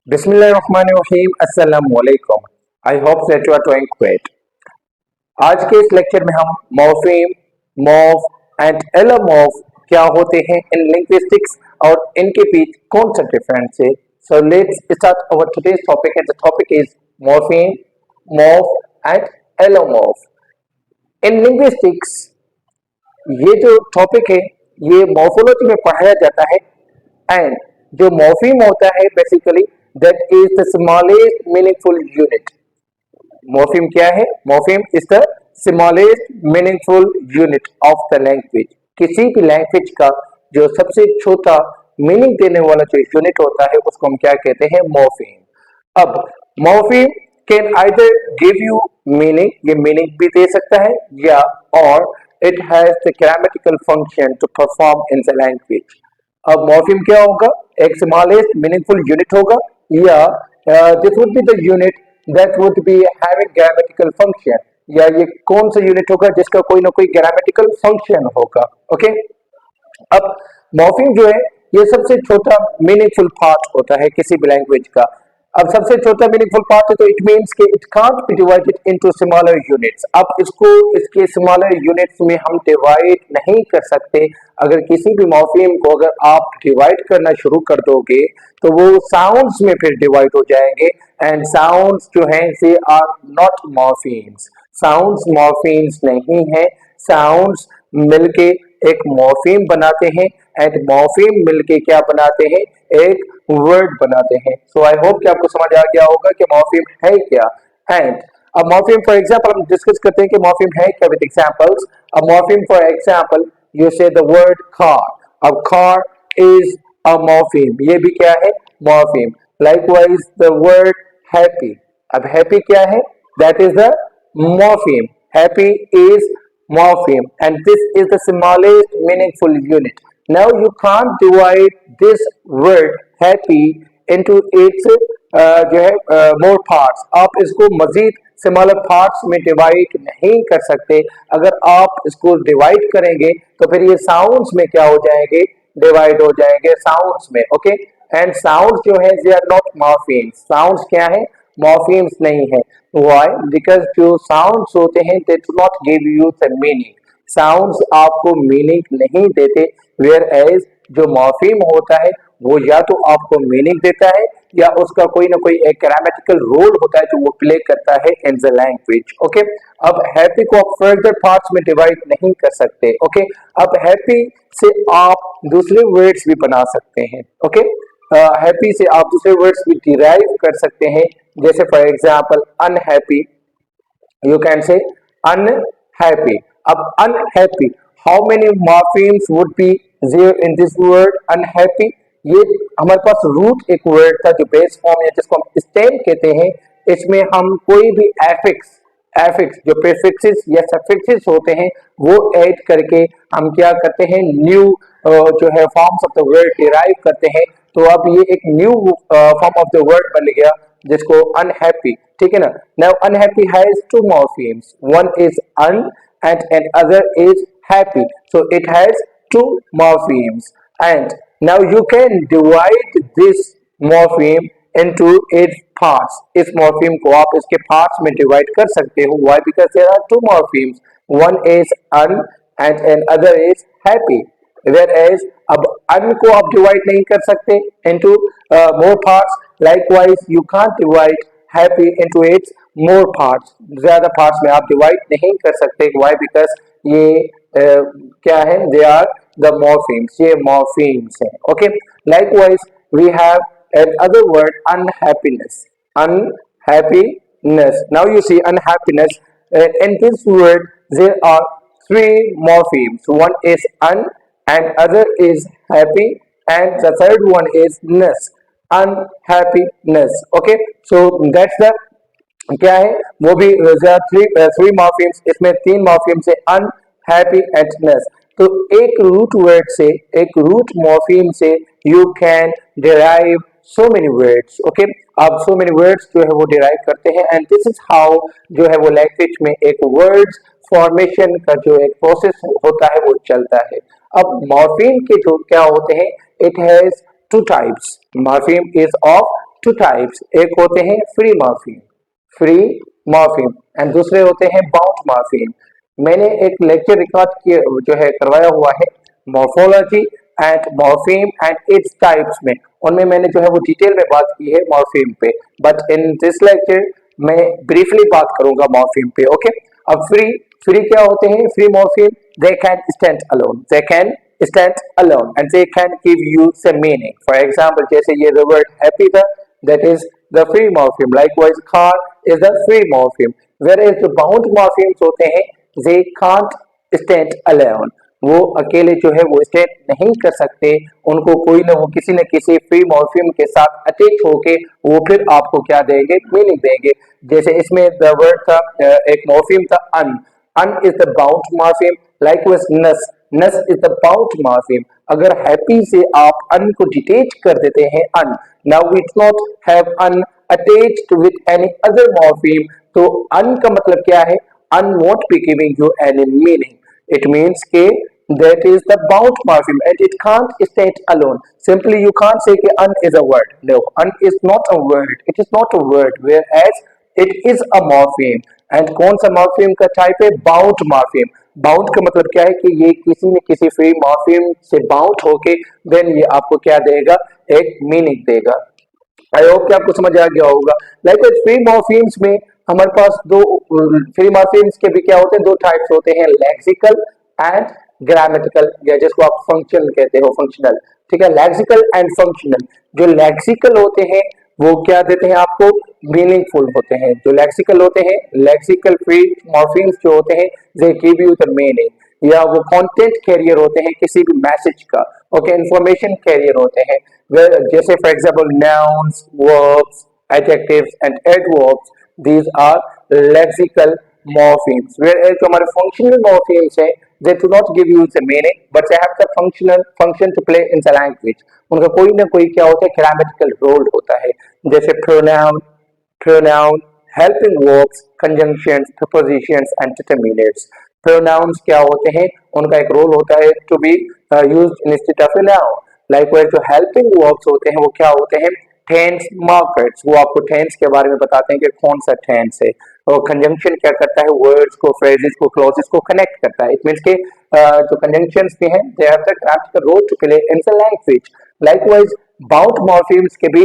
बिस्मिल्लाहिर्रहमानिर्रहीम अस्सलामु अलैकुम। I hope that you are doing great. आज के इस लेक्चर में हम मॉर्फीम, मॉर्फ एंड एलोमॉर्फ क्या होते हैं इन लिंग्विस्टिक्स और इनके बीच कौन सा डिफरेंस है। So let's start our today's topic and the topic is morpheme, morph and allomorph. In linguistics ये जो टॉपिक है ये मॉर्फोलॉजी में पढ़ाया जाता है एंड जो मॉर्फीम होता है basically that is the smallest meaningful unit. Morpheme क्या है? Morpheme is the smallest meaningful unit of the language. किसी भी लैंग्वेज का जो सबसे छोटा मीनिंग देने वाला जो यूनिट होता है उसको हम क्या कहते हैं? मॉर्फीम। अब morpheme can either give you meaning, ये मीनिंग भी दे सकता है, या और it has the grammatical function to perform in the language. अब मॉर्फीम क्या होगा? एक स्मॉलेस्ट मीनिंगफुल यूनिट होगा, या this would be the unit that would be having grammatical function, या ये कौन सा यूनिट होगा जिसका कोई ना कोई ग्रामेटिकल फंक्शन होगा। ओके, अब मॉर्फीम जो है ये सबसे छोटा मीनिंगफुल पार्ट होता है किसी भी लैंग्वेज का। अब सबसे छोटा मीनिंगफुल पार्ट है तो इट मींस कि it can't be divided into smaller units. अब इसको इसके स्मॉलर यूनिट्स में हम डिवाइड नहीं कर सकते। अगर किसी भी मॉर्फीम को अगर आप डिवाइड करना शुरू कर दोगे तो वो साउंड्स में फिर डिवाइड हो जाएंगे एंड साउंड्स जो हैं they are not morphemes. Sounds morphemes नहीं है। साउंड्स मिलके एक मॉर्फीम बनाते हैं एंड मॉर्फीम मिलके क्या बनाते हैं? एक वर्ड बनाते हैं। सो आई होप कि आपको समझ आ गया होगा कि मॉर्फीम है क्या। एंड अब मॉर्फीम फॉर एग्जांपल हम डिस्कस करते हैं कि मॉर्फीम है क्या विद एग्जांपल्स। अब मॉर्फीम फॉर एग्जांपल यू से द वर्ड कार। अब कार इज अ मॉर्फीम, ये भी क्या है? Morpheme. Likewise the word happy. अब हैप्पी क्या है? That is the morpheme. Happy is morpheme and this is the smallest meaningful unit. Now you can't divide this word happy into its जो है more parts. आप इसको मजीद smaller parts में divide नहीं कर सकते। अगर आप इसको divide करेंगे तो फिर ये sounds में क्या हो जाएंगे? divide हो जाएंगे sounds में। okay, and sounds जो है they are not morphemes. sounds क्या है? मॉर्फीम्स नहीं है। Why? Because जो साउंड्स होते हैं they do not give you the meaning. Sounds आपको मीनिंग नहीं देते, whereas जो मॉर्फीम होता है वो या तो आपको मीनिंग देता है या उसका कोई ना कोई एक ग्रामेटिकल रोल होता है जो वो प्ले करता है इन द लैंग्वेज। ओके, अब हैप्पी को आप फर्दर पार्ट्स में डिवाइड नहीं कर सकते। ओके, अब हैप्पी से आप दूसरे वर्ड्स भी बना सकते हैं। ओके, हैप्पी से आप दूसरे वर्ड्स भी डिराइव कर सकते हैं, जैसे for example unhappy, you can say unhappy. अब unhappy, how many morphemes would be there in this word unhappy? ये हमारे पास रूट एक वर्ड था जो बेस फॉर्म है जिसको हम स्टेम कहते हैं। इसमें हम कोई भी एफिक्स एफिक्स जो प्रीफिक्सेस या सफिक्सेस होते हैं वो ऐड करके हम क्या करते हैं? न्यू जो है forms of the word derive करते हैं। तो अब ये एक new form of the word बन गया जिसको अनहैप्पी, ठीक है ना। Now unhappy has two morphemes, one is un and other is happy, so it has two morphemes and now you can divide this morpheme into its parts. इस morpheme को आप इसके पार्ट्स में डिवाइड कर सकते हो। Why? Because there are two morphemes. One is un and other is happy. Whereas अब un को आप डिवाइड नहीं कर सकते into more parts. Likewise, you can't divide happy into its more parts. ज्यादा parts में आप डिवाइड नहीं कर सकते। Why? Because ये क्या है? They are the morphemes. ये morphemes हैं। Okay. Likewise, we have another word unhappiness. Unhappiness. Now you see unhappiness. In this word there are three morphemes. One is un and other is happy and the third one is ness. Unhappiness. Okay, so that's the क्या है? वो भी three morphemes, इसमें तीन morphemes है अन, happy and नेस। तो एक root word से, एक रूट मॉर्फीम से you can derive so many words. Okay, अब so many words जो है वो डिराइव करते हैं एंड दिस इज हाउ जो है वो लैंग्वेज में एक वर्ड्स फॉर्मेशन का जो एक प्रोसेस होता है वो चलता है। अब मॉर्फीम के जो क्या होते हैं? It has two types. Morpheme is of two types, एक होते हैं फ्री मॉर्फीम एंड दूसरे होते हैं बाउंड मॉर्फीम। मैंने एक लेक्चर रिकॉर्ड किया जो है करवाया हुआ है morphology and morpheme and its types में, उनमें मैंने जो है वो डिटेल में बात की है मॉर्फीम पे, बट इन दिस लेक्चर मैं ब्रीफली बात करूंगा मॉर्फीम पे। ओके, अब फ्री क्या होते हैं? Free morpheme, they can stand alone, they can stand alone and they can give you some meaning. For example, जैसे ये the word happy था, that is the free morpheme. Likewise, car is the free morpheme. Whereas the bound morphemes होते हैं, they can't stand alone. वो अकेले जो है वो stand नहीं कर सकते, उनको कोई ना वो किसी न किसी फ्री मॉर्फीम के साथ अटैच होके वो फिर आपको क्या देंगे? मीनिंग देंगे। जैसे इसमें the word था, एक मॉर्फीम था un is the bound morpheme. Likewise, ness is the bound morpheme. अगर हैप्पी से आप अन को डिटेच कर देते हैं un, now we do not have un attached with any other morpheme, तो अन का मतलब क्या है? Un won't be giving you any meaning, it means के that is the bound morpheme and it can't stand alone. Simply you can't say कि un is a word. No, un is not a word, it is not a word, whereas it is a morpheme. and कौन सा morpheme का type है? bound morpheme. Bound का मतलब क्या है कि ये किसी न किसी फ्री मॉर्फीम से बाउंड होके देन ये आपको क्या देगा? एक मीनिंग देगा। आई होप कि आपको समझ आ गया होगा। लाइक फ्री मॉर्फीम्स में हमारे पास दो फ्री मॉर्फीम्स के भी क्या होते हैं? दो टाइप्स होते हैं, लेक्सिकल एंड ग्रामेटिकल, या जिसको आप फंक्शनल कहते हो, फंक्शनल। ठीक है, लेक्सिकल एंड फंक्शनल। जो लेक्सिकल होते हैं वो क्या देते हैं आपको? मीनिंगफुल होते हैं। जो लेक्सिकल होते हैं, लेक्सिकल फ्री मॉर्फीम्स जो होते हैं, they give you the meaning, या वो कंटेंट कैरियर होते हैं किसी भी मैसेज का। ओके, इंफॉर्मेशन कैरियर होते हैं। जैसे for example nouns, verbs, adjectives and adverbs, these are lexical morphemes, whereas जो हमारे functional morphemes हैं, they do not give you the meaning, but they have the functional function to play in the language. उनका कोई ना कोई क्या होता है? grammatical role होता है। जैसे pronoun, helping verbs, conjunctions, prepositions and determinants. Pronouns क्या होते हैं? उनका एक रोल होता है to be used instead of a noun. Likewise जो helping verbs होते हैं वो क्या होते हैं? टेंस मार्कर्स, वो आपको टेंस के बारे में बताते हैं कि कौन सा टेंस है। और कंजंक्शन क्या करता है? वर्ड्स को, फ्रेजेस को, क्लॉजेस को कनेक्ट करता है। इट मींस के जो कंजंक्शंस भी हैं, they have the grammatical role to play in the language. Likewise bound morphemes के भी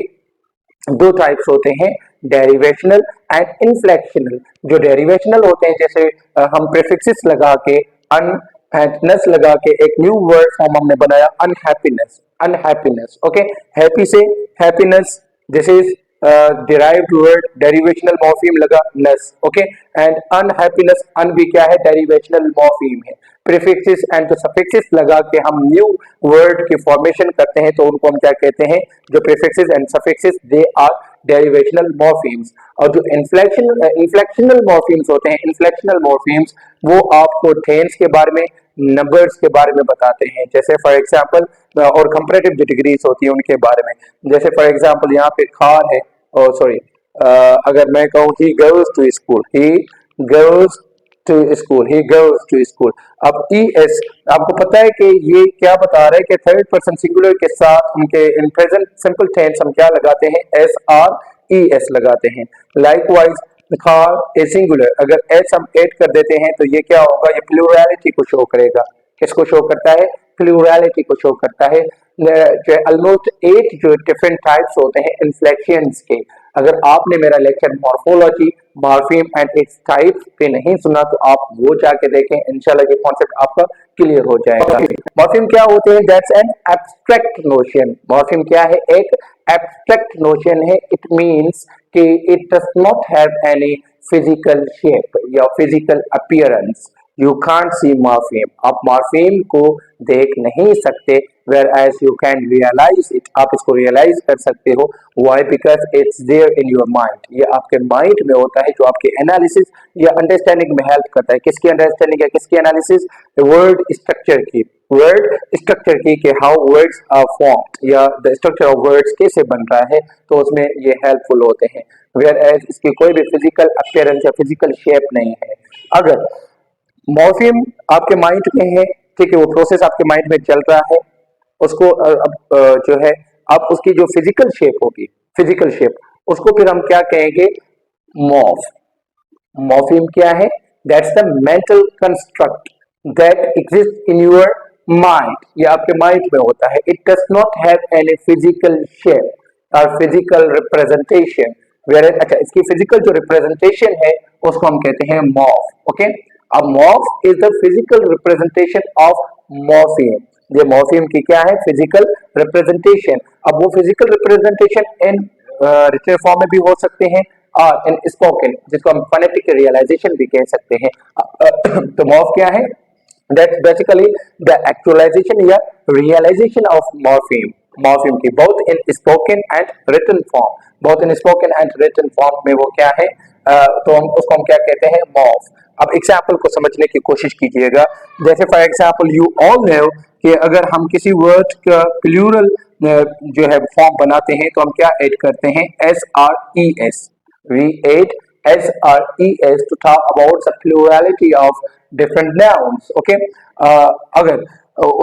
दो टाइप्स होते हैं, डेरिवेशनल एंड इन्फ्लेक्शनल। जो डेरिवेशनल होते हैं, जैसे हम प्रीफिक्सेस लगा के अन एंड नस लगा के एक न्यू वर्ड फॉर्म हमने बनाया, अनहैप्पीनेस। ओके, हैप्पी से happiness, this is derived word, derivational morpheme लगा ness, okay, and unhappiness, un भी क्या है? derivational morpheme है। prefixes and suffixes लगा के हम new word की formation करते हैं, तो उनको हम क्या कहते हैं? जो prefixes and suffixes, they are derivational morphemes। और जो inflectional morphemes होते हैं, inflectional morphemes, वो आपको tense के बारे में, नंबर्स के बारे में बताते हैं। जैसे फॉर एग्जांपल, और कंपैरेटिव जो डिग्रीज होती है उनके बारे में, जैसे फॉर एग्जांपल यहाँ पे कार है, और सॉरी, अगर मैं कहूँ he goes to school, he goes to school. अब ES, आपको पता है कि ये क्या बता रहा है कि थर्ड पर्सन सिंगुलर के साथ उनके इन प्रेजेंट सिंपल टेंस हम क्या लगाते हैं? SRES लगाते हैं। लाइकवाइज कार ए सिंगुलर, अगर एस हम ऐड कर देते हैं तो ये क्या होगा? ये प्लूरलिटी को शो करेगा। किसको शो करता है? प्लूरलिटी को शो करता है। जो ऑलमोस्ट 8 जो डिफरेंट टाइप्स होते हैं इन्फ्लेक्शंस के। अगर आपने मेरा lecture morphology, morpheme and its types पे नहीं सुना तो आप वो जाके देखें, इंशाल्लाह ये कॉन्सेप्ट आपका क्लियर हो जाएगा। मॉर्फीम क्या होते हैं? That's an abstract notion. Morpheme क्या है? एक एब्स्ट्रैक्ट नोशन है। इट मींस कि it does not have any physical shape या physical appearance. You can't see morpheme, आप मॉर्फीम को देख नहीं सकते, where as you can realise it, आप इसको रियलाइज कर सकते हो। Why? Because it's there in your mind, ये आपके माइंड में होता है, जो आपके एनालिसिस या अंडरस्टैंडिंग में हेल्प करता है। किसकी अंडरस्टैंडिंग या किसकी एनालिसिस? वर्ड स्ट्रक्चर की, कि हाउ वर्ड्स आर फॉर्म्ड, या द स्ट्रक्चर ऑफ वर्ड्स कैसे बन रहा है, तो उसमें ये हेल्पफुल होते हैं। वेयर एज इसकी कोई भी फिजिकल अपीयरेंस या फिजिकल शेप नहीं है। अगर मॉर्फीम आपके माइंड में है, ठीक है, वो प्रोसेस आपके माइंड में चल रहा है, उसको अब जो है अब उसकी जो फिजिकल शेप होगी, फिजिकल शेप, उसको फिर हम क्या कहेंगे, मॉर्फ। मॉर्फीम क्या है, that's the mental construct that exist in your mind, ये आपके माइंड में होता है। It does not have any physical shape और फिजिकल रिप्रेजेंटेशन, वेयर अच्छा इसकी फिजिकल जो रिप्रेजेंटेशन है उसको हम कहते हैं मॉर्फ। ओके, अब morph is the physical representation of morpheme. ये मॉर्फीम की क्या है, फिजिकल रिप्रेजेंटेशन। अब वो physical representation in written form में भी हो सकते हैं और इन स्पोकन, जिसको हम फोनेटिक रियलाइजेशन भी कह सकते हैं। तो मॉर्फ क्या है, दैट्स बेसिकली द एक्चुअलाइजेशन या रियलाइजेशन ऑफ मॉर्फीम, मॉर्फीम की both in spoken and written form, both in spoken and written form में वो क्या है, तो हम उसको हम क्या कहते हैं, मॉर्फ। अब एग्जाम्पल को समझने की कोशिश कीजिएगा, जैसे for example you all know कि अगर हम किसी वर्ड का प्लूरल जो है फॉर्म बनाते हैं तो हम क्या ऐड करते हैं, S R E S, we add S R E S to talk about the plurality of different nouns. Okay, अगर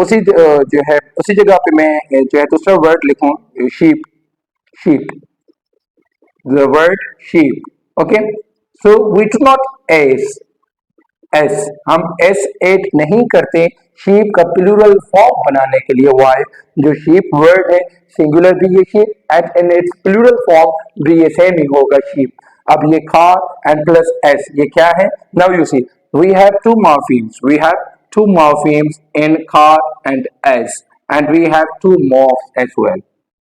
उसी जो है उसी जगह पे मैं जो है दूसरा वर्ड लिखूं, sheep, sheep, the word sheep, okay, so we do not S, हम एस एड नहीं करते शीप का प्लूरल फॉर्म बनाने के लिए। वाई, जो शीप वर्ड है सिंगुलर भी ये sheep and in its plural form भी ये सेम ही होगा, शीप। अब ये कार एंड प्लस एस, ये क्या है, now you see we have two morphemes, we have two morphemes in car and S and we have two morphs as well,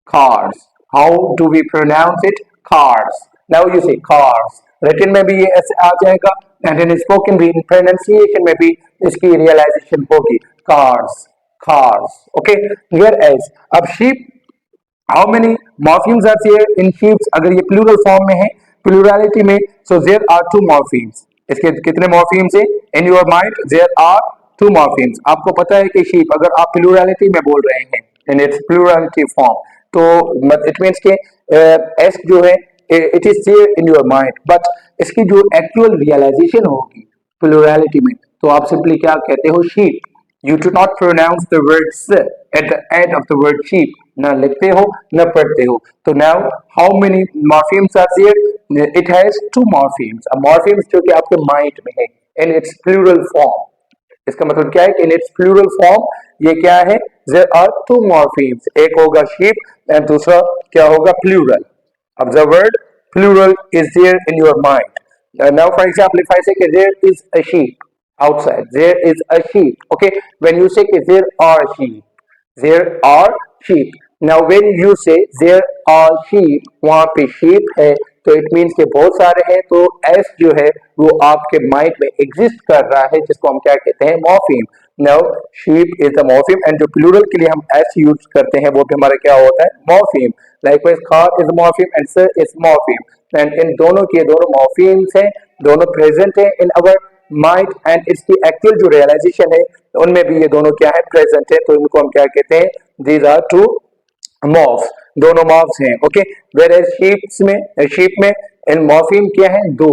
cars, how do we pronounce it, cars, now you say cars, written में भी ये ऐसे आ जाएगा and in spoken भी, in pronunciation में भी इसकी realization होगी, cars, cars, okay, whereas अब sheep, how many morphemes are there in sheep, अगर ये plural form में है, plurality में, so there are two morphemes, इसके कितने morphemes हैं, in your mind there are two morphemes। आपको पता है कि sheep अगर आप plurality में बोल रहे हैं in its plurality form, तो इट मीन्स के एस जो है it is there in your mind, but इसकी जो एक्चुअल रियलाइजेशन होगी प्लूरलिटी में, तो आप सिंपली क्या कहते हो, sheep. You do not pronounce the word s at the end of the word sheep, ना लिखते हो ना पढ़ते हो। तो now how many morphemes are there, it has two morphemes. अब मॉर्फीम्स जो कि आपके माइंड में है इन इट्स प्लूरल फॉर्म, इसका मतलब क्या है कि इन इट्स प्लूरल फॉर्म ये क्या है, देयर आर टू मॉर्फीम्स, एक होगा शीप एंड दूसरा क्या होगा, प्लूरल। अब the word plural is there in your mind. Now for example if I say there is a sheep outside, there is a sheep, okay, when you say there are sheep, there are sheep, now when you say there are sheep, वहां पे sheep है तो it means के बहुत सारे हैं, तो S जो है वो आपके माइंड में एग्जिस्ट कर रहा है, जिसको हम क्या कहते हैं, morpheme. Now sheep is the morpheme and जो प्लूरल के लिए हम एस यूज करते हैं वो भी हमारा क्या होता है, morpheme. Likewise car is morpheme and sir is morpheme, and in दोनों के दोनों मॉर्फीम्स हैं, दोनों प्रेजेंट है इन अवर माइंड एंड इसकी एक्चुअल जो रियलाइजेशन है उनमें भी ये दोनों क्या है, प्रेजेंट है, तो इनको हम क्या कहते हैं, दीज आर टू मॉर्फ्स, दोनों मॉर्फ्स हैं। ओके, वेयर शीप में इन मॉर्फीम क्या है, दो,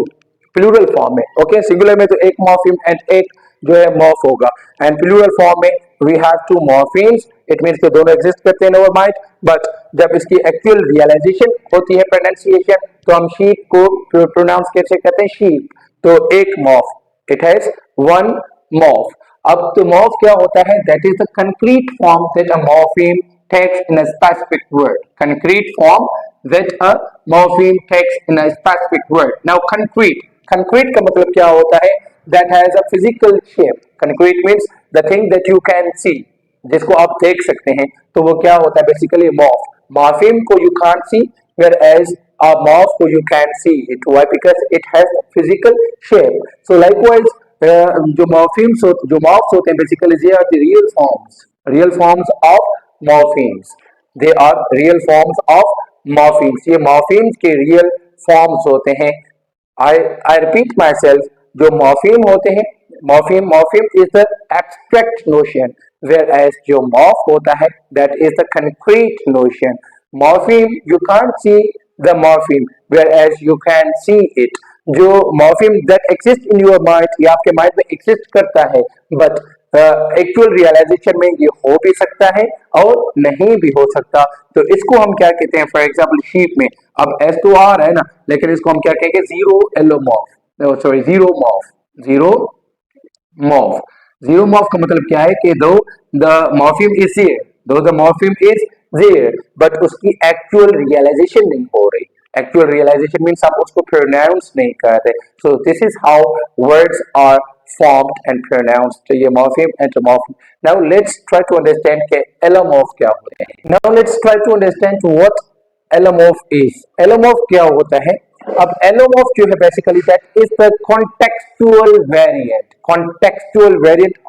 प्लूरल फॉर्म में। ओके, सिंगुलर में तो एक मॉर्फीम एंड एक जो है मॉर्फ होगा, एंड प्लूरल फॉर्म में we have two morphemes, it means के दोनों एग्जिस्ट करते हैं इन आवर माइंड, बट जब इसकी एक्चुअल रियलाइजेशन होती है, प्रोनाउंसिएशन, तो हम शीप को प्रोनाउंस कैसे करते हैं, शीप, तो एक morph, it has one morph। अब तो morph क्या होता है, that is the concrete form that a morpheme takes in a specific word, concrete form that a morpheme takes in a specific word। Now concrete का मतलब क्या होता है, that has a physical shape, concrete means the thing that you can see, जिसको आप देख सकते हैं, तो वो क्या होता है, basically morph। morpheme को you can't see, whereas a morph को you can see it, why, because it has physical shape। So likewise जो morphemes जो morphs होते हैं, basically they are the real forms of morphemes, they are real forms of morphemes, ये morphemes के real forms होते हैं। I repeat myself, जो morpheme होते हैं, morpheme is the abstract notion, whereas जो morph होता है that is the concrete notion। morpheme you can't see the morpheme, whereas you can see it। जो morpheme that exists in your mind, ये आपके mind में exist करता है, but actual realisation में ये हो भी सकता है और नहीं भी हो सकता। तो इसको हम क्या कहते हैं, फॉर एग्जाम्पल शीप में, अब एस तो आ रहा है ना, लेकिन इसको हम क्या कहेंगे, zero allomorph, sorry zero morph, zero morph. Zero morph का मतलब क्या है कि though the morpheme is here, though the morpheme is there, but उसकी एक्चुअल रियलाइजेशन नहीं हो रही। एक्चुअल रियलाइजेशन मीन्स हम उसको प्रोनाउंस नहीं कर रहे। So this is how words are formed and pronounced, तो ये morpheme entomorphism. Now let's try to understand कि allomorph क्या होते हैं. Now let's try to understand what allomorph is. Allomorph क्या होता है? अब allomorph जो है basically that is the contextual variant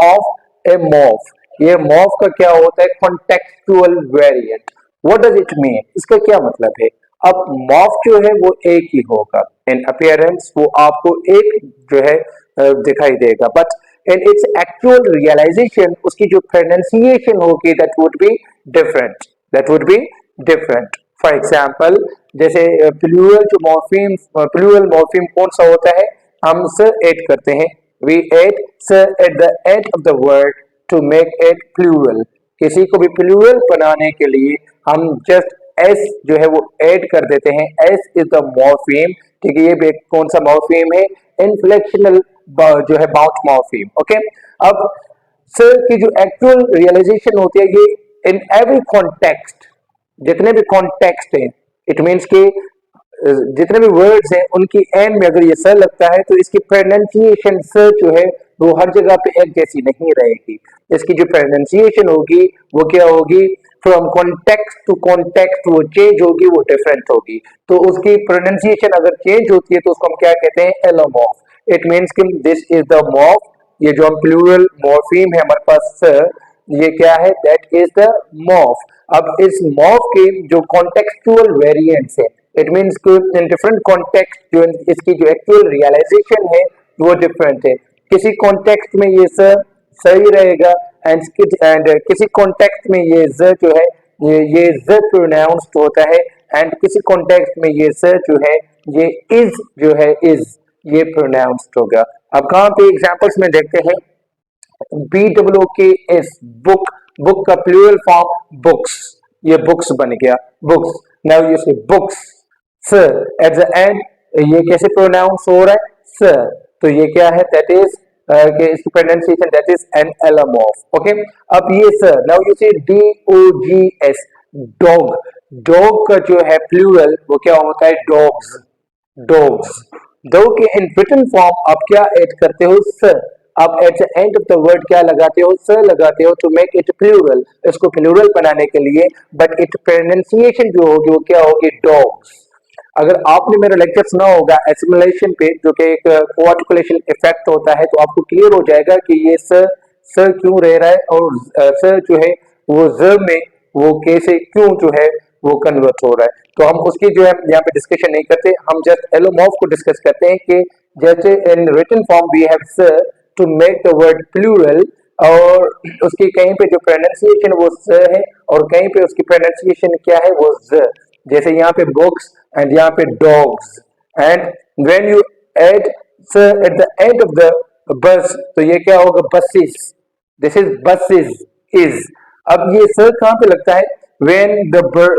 of a morph. ये morph का क्या होता है? Contextual variant. What does it mean? इसका क्या मतलब है? अब morph जो है वो एक ही होगा, in appearance वो आपको एक जो है दिखाई देगा, but in its actual realization उसकी जो प्रोनाउंसिएशन होगी that would be different. For example जैसे प्लूरल मॉर्फिम कौन सा होता है, हम स ऐड करते हैं, we add s at the end of the word to make it plural. किसी को भी प्लूरल बनाने के लिए हम जस्ट एस जो है वो ऐड कर देते हैं, एस इज द मॉर्फिम। ठीक है, ये भी कौन सा मॉर्फिम है, इन्फ्लेक्शनल जो है बाउट मॉर्फिम। ओके, अब सर की जो एक्चुअल रियलाइजेशन होती है ये इन एवरी कॉन्टेक्स्ट, जितने भी कॉन्टेक्स्ट हैं, इट मींस कि जितने भी वर्ड्स हैं उनकी एंड में अगर ये सर लगता है तो इसकी प्रोनाउंसिएशन सर जो है वो हर जगह पे एक जैसी नहीं रहेगी। इसकी जो प्रोनाउंसिएशन होगी वो क्या होगी, फ्रॉम कॉन्टेक्स्ट टू कॉन्टेक्स्ट वो चेंज होगी, वो डिफरेंट होगी। तो उसकी प्रोनाउंसिएशन अगर चेंज होती है तो उसको हम क्या कहते हैं, एलोमॉर्फ। इट मीन्स कि दिस इज द मॉर्फ, ये जो हम प्लूरल मॉर्फिम है हमारे पास ये क्या है, दैट इज द मॉर्फ। अब इस मॉर्फ के जो कॉन्टेक्सचुअल वेरिएंट्स है, it means in different context जो इसकी जो एक्चुअल रियलाइजेशन है वो डिफरेंट है। किसी कॉन्टेक्स्ट में ये सही रहेगा एंड किसी कॉन्टेक्स्ट में ये ज जो है ये ज प्रोनाउंस्ड होता है, एंड किसी कॉन्टेक्स्ट में ये स जो है ये इज जो है इज ये प्रोनाउंस्ड होगा। अब कहां पे एग्जांपल्स में देखते हैं, BWOKS बुक, बुक का प्लूरल फॉर्म बुक्स, ये बुक्स बन गया बुक्स। नाउ यू से books, sir eight the and ये कैसे प्रोनाउंस हो रहा है, सर, तो ये क्या है, दैट इज इसकी pronunciation that is an allomorph. Okay, अब ये sir, now you say DOGS dog, dog का जो है प्लूरल वो क्या होता है, डॉग्स, डॉग्स। दो के इन रिटन फॉर्म आप क्या ऐड करते हो, सर। आप eight the end of the word क्या लगाते हो, सर लगाते हो टू मेक इट प्लूरल, इसको प्लूरल बनाने के लिए, बट इट प्रोनाउंसिएशन जो होगी वो क्या होगी, डॉग्स। अगर आपने मेरा लेक्चर सुना होगा एसिमुलेशन पे, जो कि एक कोआर्टिकुलेशन इफेक्ट होता है, तो आपको क्लियर हो जाएगा कि ये सर क्यों रह रहा है और सर जो है वो ज में वो कैसे क्यों जो है वो कन्वर्ट हो रहा है। तो हम उसकी जो है यहाँ पे डिस्कशन नहीं करते, हम जस्ट एलोमॉर्फ को डिस्कस करते हैं कि जैसे in written form we have s to make the word plural, और उसकी कहीं पे जो प्रोनाउंसिएशन वो स है और कहीं पे उसकी प्रोनाउंसिएशन क्या है वो ज। जैसे यहाँ पे बुक्स एंड यहाँ पे dogs, and when you add sir eight the end of the bus तो ये क्या होगा, buses, this is buses is. अब ये सर कहाँ पे लगता है, when the word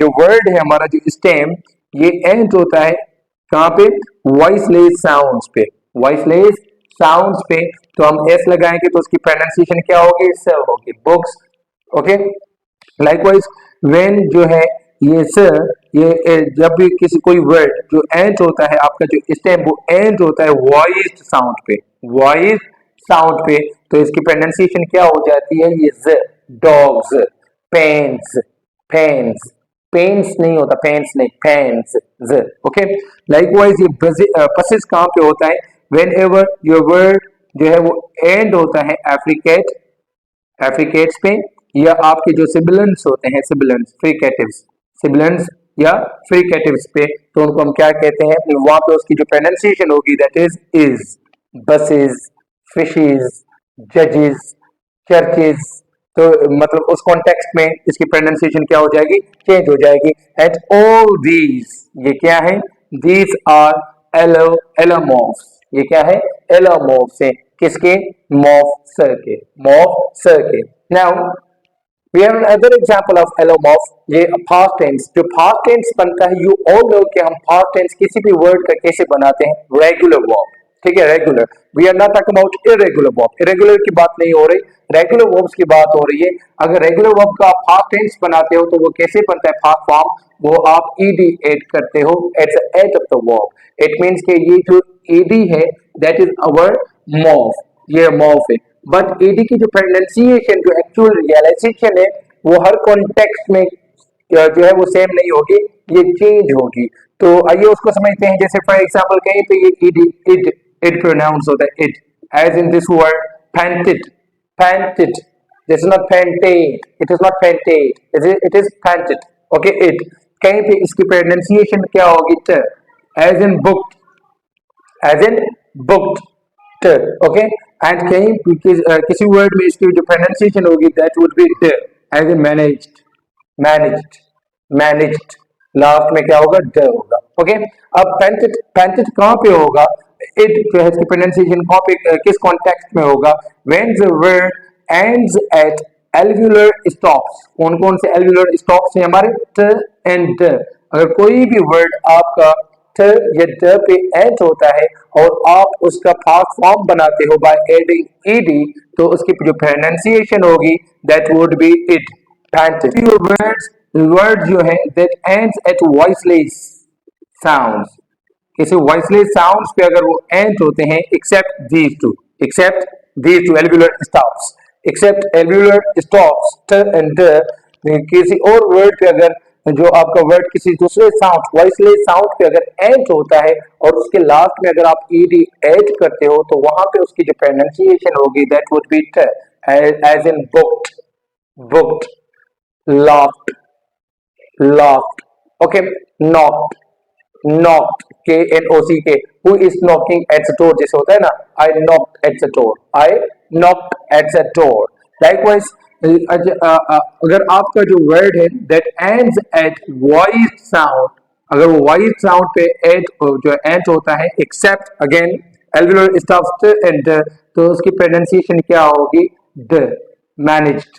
जो वर्ड है हमारा जो स्टेम ये एंड होता है कहाँ पे, वॉइसलेस साउंड्स पे, वॉइसलेस साउंड्स पे, तो हम एस लगाएंगे तो उसकी प्रोनाउंसिएशन क्या होगी, सर होगी, बुक्स। ओके, लाइकवाइज व्हेन जो है ये सर ये जब भी किसी कोई वर्ड जो एंड होता है आपका जो स्टेम वो एंड होता है वॉइस साउंड पे, वॉइस साउंड पे, तो इसकी प्रोनाउंसिएशन क्या हो जाती है, ये ज, डॉग्स, पेन्स, पेन्स, पेन्स नहीं होता, पेन्स नहीं, पेन्स, ज। ओके, लाइकवाइज ये बसेस कहां पे होता है, व्हेन एवर योर वर्ड जो है वो एंड होता है एफ्रिकेट, एफ्रिकेट्स पे, या आपके जो सिबिलेंट्स होते हैं, सिबिलेंट्स, फ्रीकेटिव्स, सिबिलेंट्स या फ्रीकेटिव्स पे, तो उनको हम क्या कहते हैं, वहां पे उसकी जो प्रोनाउंसिएशन होगी दैट इज बसेस, फिशेस, जजेस, चर्चेस। तो मतलब उस कॉन्टेक्स्ट में इसकी प्रोनाउंसिएशन क्या हो जाएगी, चेंज हो जाएगी। एट ऑल दीज, ये क्या है, दीज आर एलोमॉर्फ्स, ये क्या है, एलोमॉर्फ्स है। किसके? मॉर्फ सर के, मॉर्फ सर के। Now we have another example of allomorph, ये past tense। जो past tense बनता है, you all know कि हम past tense किसी भी word का कैसे बनाते हैं? regular verb, ठीक है, regular। we are not talking about irregular verb, irregular की बात नहीं हो रही, regular verbs की बात हो रही है। अगर regular verb का past tense बनाते हो तो वो कैसे बनता है? past form, वो आप ed add करते हो at the end of the verb। it means कि ये जो ed है that is our morph, ये morph है। बट एडी की जो प्रोनाउंसिएशन, जो एक्चुअल रियलाइजेशन है, वो हर कॉन्टेक्स्ट में जो है वो सेम नहीं होगी, ये चेंज होगी। तो आइए उसको समझते हैं। जैसे फॉर एग्जांपल कहें तो ये इड इड इड प्रोनाउंस होता है, id, as in this word painted, painted, this is not painted, it is not painted, it is painted, okay, id. कहीं पे इसकी प्रोनाउंसिएशन क्या होगी? T, as in booked, as in booked, okay. And कहीं किसी word में इसकी जो प्रोनाउंसिएशन होगी that would be d, as in managed, managed, managed, last में क्या होगा? ड होगा, ओके। अब पेंटेड, पेंटेड कहां पे होगा? इट जो है इसकी प्रोनाउंसिएशन कहां पे, किस कॉन्टेक्स्ट में होगा? When the word ends at alveolar stops. कौन कौन से एल्वुलर स्टॉप्स हैं हमारे? ट एंड ड। अगर कोई भी वर्ड आपका ट या ड पे एंड होता है और आप उसका पास्ट फॉर्म बनाते हो बाय एडिंग ईडी, तो उसकी जो प्रोनाउंसिएशन होगी that would be it, painted. Words, word जो है that ends at voiceless sounds, किसी वॉइसलेस साउंड्स पे अगर वो एंड होते हैं, except these two, except these two alveolar stops, except alveolar stops t and d. किसी और वर्ड पे अगर जो आपका वर्ड किसी दूसरे साउंड, वॉइसलेस साउंड पे अगर एंड होता है और उसके लास्ट में अगर आप ईडी ऐड करते हो, तो वहां पे उसकी जो प्रोनाउंसिएशन होगी that would be t, as in booked, booked, locked, locked, okay. Knocked, knocked, K N O C K, who is knocking at the door, जैसे होता है ना, I knocked at the door, I knocked at the door। Likewise, अगर आपका जो word है that ends at voice sound, अगर वो voice sound पे एड जो एंड होता है, except again alveolar stops and तो उसकी प्रोनाउंसिएशन क्या होगी? The, managed,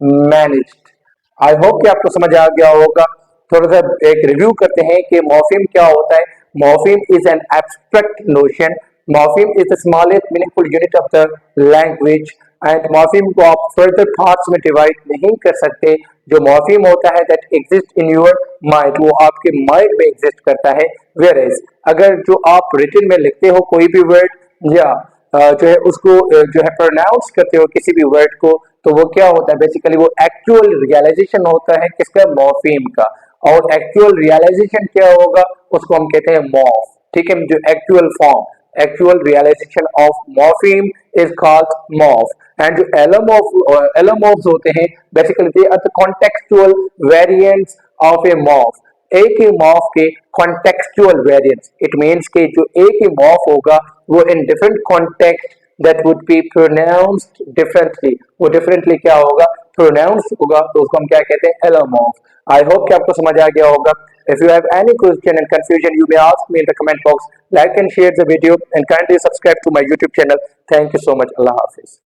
managed. I hope कि आपको समझ आ गया होगा। थोड़ा सा एक रिव्यू करते हैं कि मॉर्फीम क्या होता है। Morpheme is an abstract notion, morpheme is the smallest meaningful unit of the language and morpheme को आप फर्दर पार्ट्स में डिवाइड नहीं कर सकते। जो मॉर्फीम होता है that exist in your mind, वो आपके माइंड में एग्जिस्ट करता है। वेयर एज अगर जो आप रिटन में लिखते हो कोई भी वर्ड या जो है उसको जो है प्रोनाउंस करते हो किसी भी वर्ड को, तो वो क्या होता है? बेसिकली वो एक्चुअल रियलाइजेशन होता है किसका? मॉर्फीम का। और एक्चुअल रियलाइजेशन क्या होगा? उसको हम कहते हैं मॉर्फ, ठीक है। जो actual form, actual realization of morpheme is called morph. And जो एलोमॉर्फ्स होते हैं basically they are the contextual variants of a morph. एक ही मॉर्फ के कॉन्टेक्सचुअल वेरिएंट्स, इट मींस कि जो एक ही मॉर्फ होगा वो in different context that would be pronounced differently, वो differently क्या होगा? pronounced होगा, तो उसको हम क्या कहते हैं? allomorph। I hope कि आपको समझ आ गया होगा। If you have any question and confusion, you may ask me in the comment box. Like and share the video and kindly subscribe to my YouTube channel. Thank you so much. Allah Hafiz।